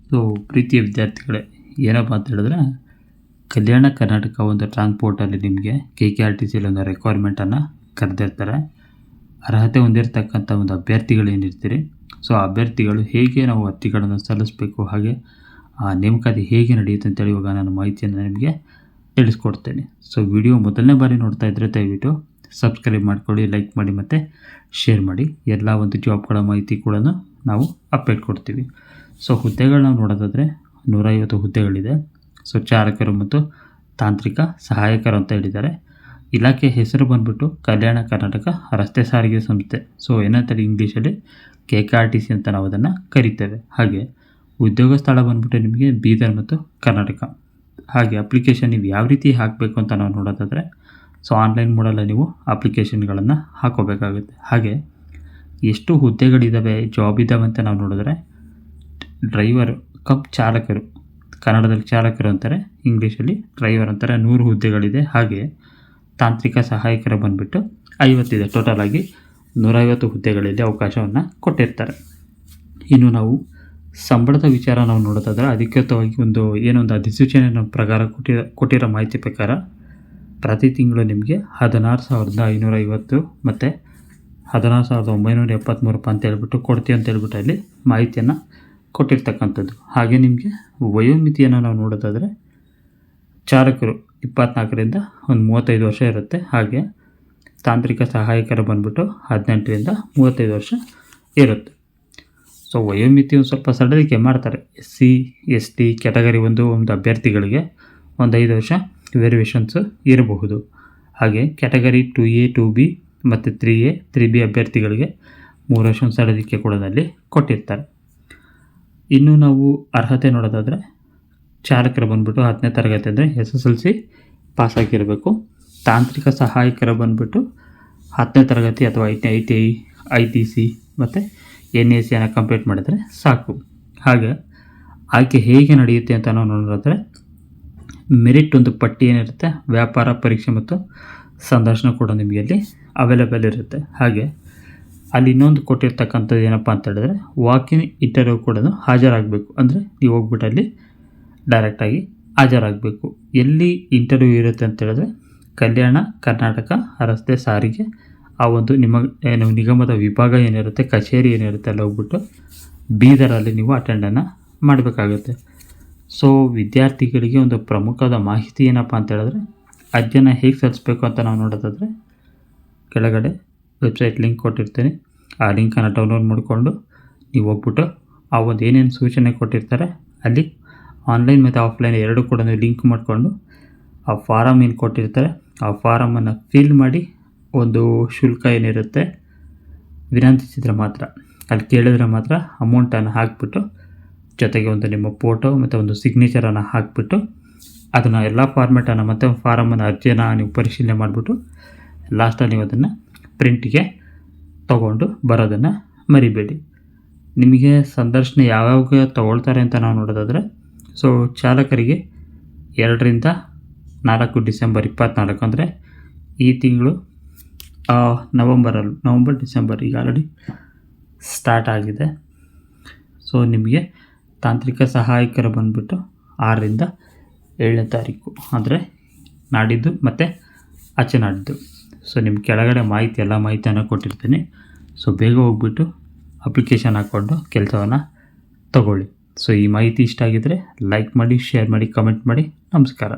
So ಪ್ರೀತಿಯ ವಿದ್ಯಾರ್ಥಿಗಳೇ, ಏನಪ್ಪ ಅಂತ ಹೇಳಿದ್ರೆ ಕಲ್ಯಾಣ ಕರ್ನಾಟಕ ಒಂದು ಟ್ರಾನ್ಸ್ಪೋರ್ಟಲ್ಲಿ ನಿಮಗೆ KKRTCಯಲ್ಲಿ ಒಂದು ರಿಕ್ವೈರ್ಮೆಂಟನ್ನು ಕರೆದಿರ್ತಾರೆ. ಅರ್ಹತೆ ಹೊಂದಿರತಕ್ಕಂಥ ಒಂದು ಅಭ್ಯರ್ಥಿಗಳು ಏನಿರ್ತೀರಿ, ಸೊ ಆ ಅಭ್ಯರ್ಥಿಗಳು ಹೇಗೆ ನಾವು ಅರ್ಜಿಗಳನ್ನು ಸಲ್ಲಿಸಬೇಕು, ಹಾಗೆ ಆ ನೇಮಕಾತಿ ಹೇಗೆ ನಡೆಯುತ್ತೆ ಅಂತೇಳಿ ಇವಾಗ ನಾನು ಮಾಹಿತಿಯನ್ನು ನಿಮಗೆ ತಿಳಿಸ್ಕೊಡ್ತೇನೆ. ಸೊ ವಿಡಿಯೋ ಮೊದಲನೇ ಬಾರಿ ನೋಡ್ತಾ ಇದ್ದರೆ ದಯವಿಟ್ಟು ಸಬ್ಸ್ಕ್ರೈಬ್ ಮಾಡ್ಕೊಳ್ಳಿ, ಲೈಕ್ ಮಾಡಿ ಮತ್ತು ಶೇರ್ ಮಾಡಿ. ಎಲ್ಲ ಒಂದು ಜಾಬ್ಗಳ ಮಾಹಿತಿ ಕೂಡ ನಾವು ಅಪ್ಡೇಟ್ ಕೊಡ್ತೀವಿ. ಸೊ ಹುದ್ದೆಗಳನ್ನ ನೋಡೋದಾದರೆ 150 ಹುದ್ದೆಗಳಿದೆ. ಸೊ ಚಾಲಕರು ಮತ್ತು ತಾಂತ್ರಿಕ ಸಹಾಯಕರು ಅಂತ ಹೇಳಿದ್ದಾರೆ. ಇಲಾಖೆ ಹೆಸರು ಬಂದ್ಬಿಟ್ಟು ಕಲ್ಯಾಣ ಕರ್ನಾಟಕ ರಸ್ತೆ ಸಾರಿಗೆ ಸಂಸ್ಥೆ. ಸೊ ಏನಂತಾರೆ ಇಂಗ್ಲೀಷಲ್ಲಿ KKRTC ಅಂತ ನಾವು ಅದನ್ನು ಕರಿತೇವೆ. ಹಾಗೆ ಉದ್ಯೋಗ ಸ್ಥಳ ಬಂದ್ಬಿಟ್ಟು ನಿಮಗೆ ಬೀದರ್ ಮತ್ತು ಕರ್ನಾಟಕ. ಹಾಗೆ ಅಪ್ಲಿಕೇಶನ್ ನೀವು ಯಾವ ರೀತಿ ಹಾಕಬೇಕು ಅಂತ ನಾವು ನೋಡೋದಾದರೆ, ಸೊ ಆನ್ಲೈನ್ ಮೋಡಲ್ಲಿ ನೀವು ಅಪ್ಲಿಕೇಶನ್ಗಳನ್ನು ಹಾಕೋಬೇಕಾಗುತ್ತೆ. ಹಾಗೆ ಎಷ್ಟು ಹುದ್ದೆಗಳಿದ್ದಾವೆ, ಜಾಬ್ ಇದ್ದಾವೆ ಅಂತ ನಾವು ನೋಡಿದ್ರೆ, ಡ್ರೈವರು ಚಾಲಕರು, ಕನ್ನಡದಲ್ಲಿ ಚಾಲಕರು ಅಂತಾರೆ, ಇಂಗ್ಲೀಷಲ್ಲಿ ಡ್ರೈವರ್ ಅಂತಾರೆ, 100 ಹುದ್ದೆಗಳಿದೆ. ಹಾಗೆ ತಾಂತ್ರಿಕ ಸಹಾಯಕರ ಬಂದುಬಿಟ್ಟು 50 ಇದೆ. ಟೋಟಲ್ ಆಗಿ 150 ಹುದ್ದೆಗಳಲ್ಲಿ ಅವಕಾಶವನ್ನು ಕೊಟ್ಟಿರ್ತಾರೆ. ಇನ್ನು ನಾವು ಸಂಬಳದ ವಿಚಾರ ನಾವು ನೋಡೋದಾದರೆ, ಅಧಿಕೃತವಾಗಿ ಏನೊಂದು ಅಧಿಸೂಚನೆ ಪ್ರಕಾರ ಕೊಟ್ಟಿರೋ ಮಾಹಿತಿ ಪ್ರಕಾರ ಪ್ರತಿ ತಿಂಗಳು ನಿಮಗೆ 16,550 ಮತ್ತು 16,973 ರೂಪಾಯಿ ಅಂತ ಹೇಳ್ಬಿಟ್ಟು ಕೊಡ್ತೀವಿ ಅಂತ ಹೇಳ್ಬಿಟ್ಟು ಅಲ್ಲಿ ಮಾಹಿತಿಯನ್ನು ಕೊಟ್ಟಿರ್ತಕ್ಕಂಥದ್ದು. ಹಾಗೆ ನಿಮಗೆ ವಯೋಮಿತಿಯನ್ನು ನಾವು ನೋಡೋದಾದರೆ, ಚಾಲಕರು 24ರಿಂದ ಒಂದು 35 ವರ್ಷ ಇರುತ್ತೆ. ಹಾಗೆ ತಾಂತ್ರಿಕ ಸಹಾಯಕರು ಬಂದ್ಬಿಟ್ಟು 18ರಿಂದ 35 ವರ್ಷ ಇರುತ್ತೆ. ಸೊ ವಯೋಮಿತಿ ಒಂದು ಸ್ವಲ್ಪ ಸಡಿಲಿಕೆ ಮಾಡ್ತಾರೆ. SC ST ಕ್ಯಾಟಗರಿ ಒಂದು ಅಭ್ಯರ್ಥಿಗಳಿಗೆ ಒಂದು 5 ವರ್ಷ ವೇರಿಯೇಷನ್ಸ್ ಇರಬಹುದು. ಹಾಗೆ ಕ್ಯಾಟಗರಿ 2A 2B ಮತ್ತು 3A 3B ಅಭ್ಯರ್ಥಿಗಳಿಗೆ 3 ವರ್ಷ ಸಡಿಲಿಕೆ ಕೂಡ ಅಲ್ಲಿ ಕೊಟ್ಟಿರ್ತಾರೆ. ಇನ್ನು ನಾವು ಅರ್ಹತೆ ನೋಡೋದಾದರೆ, ಚಾಲಕರು ಬಂದ್ಬಿಟ್ಟು 10ನೇ ತರಗತಿ ಅಂದರೆ SSLC ಪಾಸ್ ಆಗಿರಬೇಕು. ತಾಂತ್ರಿಕ ಸಹಾಯಕರ ಬಂದ್ಬಿಟ್ಟು 10ನೇ ತರಗತಿ ಅಥವಾ ITI ITC ಮತ್ತು NACಯನ್ನು ಕಂಪ್ಲೀಟ್ ಮಾಡಿದರೆ ಸಾಕು. ಹಾಗೆ ಆಯ್ಕೆ ಹೇಗೆ ನಡೆಯುತ್ತೆ ಅಂತ ನಾವು ನೋಡೋದಾದರೆ, ಮೆರಿಟ್ ಒಂದು ಪಟ್ಟಿ ಏನಿರುತ್ತೆ, ವ್ಯಾಪಾರ ಪರೀಕ್ಷೆ ಮತ್ತು ಸಂದರ್ಶನ ಕೂಡ ನಿಮಗೆ ಅಲ್ಲಿ ಅವೈಲೇಬಲ್ ಇರುತ್ತೆ. ಹಾಗೆ ಅಲ್ಲಿ ಇನ್ನೊಂದು ಕೊಟ್ಟಿರ್ತಕ್ಕಂಥದ್ದು ಏನಪ್ಪ ಅಂತ ಹೇಳಿದ್ರೆ, ವಾಕಿನ್ ಇಂಟರ್ವ್ಯೂ ಕೂಡ ಹಾಜರಾಗಬೇಕು. ಅಂದರೆ ನೀವು ಹೋಗ್ಬಿಟ್ಟು ಅಲ್ಲಿ ಡೈರೆಕ್ಟಾಗಿ ಹಾಜರಾಗಬೇಕು. ಎಲ್ಲಿ ಇಂಟರ್ವ್ಯೂ ಇರುತ್ತೆ ಅಂತ ಹೇಳಿದ್ರೆ, ಕಲ್ಯಾಣ ಕರ್ನಾಟಕ ರಸ್ತೆ ಸಾರಿಗೆ ಆ ಒಂದು ನಿಗಮದ ವಿಭಾಗ ಏನಿರುತ್ತೆ, ಕಚೇರಿ ಏನಿರುತ್ತೆ, ಅಲ್ಲಿ ಹೋಗ್ಬಿಟ್ಟು ಬೀದರಲ್ಲಿ ನೀವು ಅಟೆಂಡನ್ನು ಮಾಡಬೇಕಾಗುತ್ತೆ. ಸೊ ವಿದ್ಯಾರ್ಥಿಗಳಿಗೆ ಒಂದು ಪ್ರಮುಖವಾದ ಮಾಹಿತಿ ಏನಪ್ಪ ಅಂತ ಹೇಳಿದ್ರೆ, ಅರ್ಜಿಯನ್ನು ಹೇಗೆ ಸಲ್ಲಿಸಬೇಕು ಅಂತ ನಾವು ನೋಡೋದಾದರೆ, ಕೆಳಗಡೆ ವೆಬ್ಸೈಟ್ ಲಿಂಕ್ ಕೊಟ್ಟಿರ್ತೀನಿ. ಆ ಲಿಂಕನ್ನು ಡೌನ್ಲೋಡ್ ಮಾಡಿಕೊಂಡು ನೀವು ಹೋಗ್ಬಿಟ್ಟು ಆ ಒಂದು ಏನೇನು ಸೂಚನೆ ಕೊಟ್ಟಿರ್ತಾರೆ ಅಲ್ಲಿ ಆನ್ಲೈನ್ ಮತ್ತು ಆಫ್ಲೈನ್ ಎರಡು ಕೂಡ ಲಿಂಕ್ ಮಾಡಿಕೊಂಡು ಆ ಫಾರಮ್ ಏನು ಕೊಟ್ಟಿರ್ತಾರೆ ಆ ಫಾರಮನ್ನು ಫಿಲ್ ಮಾಡಿ, ಒಂದು ಶುಲ್ಕ ಏನಿರುತ್ತೆ ವಿನಂತಿಸಿದರೆ ಮಾತ್ರ, ಅಲ್ಲಿ ಕೇಳಿದ್ರೆ ಮಾತ್ರ ಅಮೌಂಟನ್ನು ಹಾಕಿಬಿಟ್ಟು, ಜೊತೆಗೆ ಒಂದು ನಿಮ್ಮ ಫೋಟೋ ಮತ್ತು ಒಂದು ಸಿಗ್ನೇಚರನ್ನು ಹಾಕಿಬಿಟ್ಟು, ಅದನ್ನು ಎಲ್ಲ ಫಾರ್ಮೆಟನ್ನು ಮತ್ತು ಫಾರಮನ್ನು ಅರ್ಜಿಯನ್ನು ನೀವು ಪರಿಶೀಲನೆ ಮಾಡಿಬಿಟ್ಟು ಲಾಸ್ಟಲ್ಲಿ ನೀವು ಅದನ್ನು ಪ್ರಿಂಟಿಗೆ ತೊಗೊಂಡು ಬರೋದನ್ನು ಮರಿಬೇಡಿ. ನಿಮಗೆ ಸಂದರ್ಶನ ಯಾವಾಗ ತೊಗೊಳ್ತಾರೆ ಅಂತ ನಾವು ನೋಡೋದಾದರೆ, ಸೊ ಚಾಲಕರಿಗೆ 2ರಿಂದ 4 ಡಿಸೆಂಬರ್ 24 ಅಂದರೆ ಈ ತಿಂಗಳು ನವಂಬರ್ ಡಿಸೆಂಬರ್ ಈಗ ಆಲ್ರೆಡಿ ಸ್ಟಾರ್ಟ್ ಆಗಿದೆ. ಸೊ ನಿಮಗೆ ತಾಂತ್ರಿಕ ಸಹಾಯಕರು ಬಂದುಬಿಟ್ಟು 6ರಿಂದ 7ನೇ ತಾರೀಕು ಅಂದರೆ ನಾಡಿದ್ದು ಮತ್ತು ಆಚೆ ನಾಡಿದ್ದು. ಸೊ ನಿಮ್ಮ ಕೆಳಗಡೆ ಎಲ್ಲ ಮಾಹಿತಿಯನ್ನು ಕೊಟ್ಟಿರ್ತೀನಿ. ಸೊ ಬೇಗ ಹೋಗ್ಬಿಟ್ಟು ಅಪ್ಲಿಕೇಶನ್ ಹಾಕ್ಕೊಂಡು ಕೆಲಸವನ್ನು ತಗೊಳ್ಳಿ. ಸೊ ಈ ಮಾಹಿತಿ ಇಷ್ಟ ಆಗಿದ್ದರೆ ಲೈಕ್ ಮಾಡಿ, ಶೇರ್ ಮಾಡಿ, ಕಮೆಂಟ್ ಮಾಡಿ. ನಮಸ್ಕಾರ.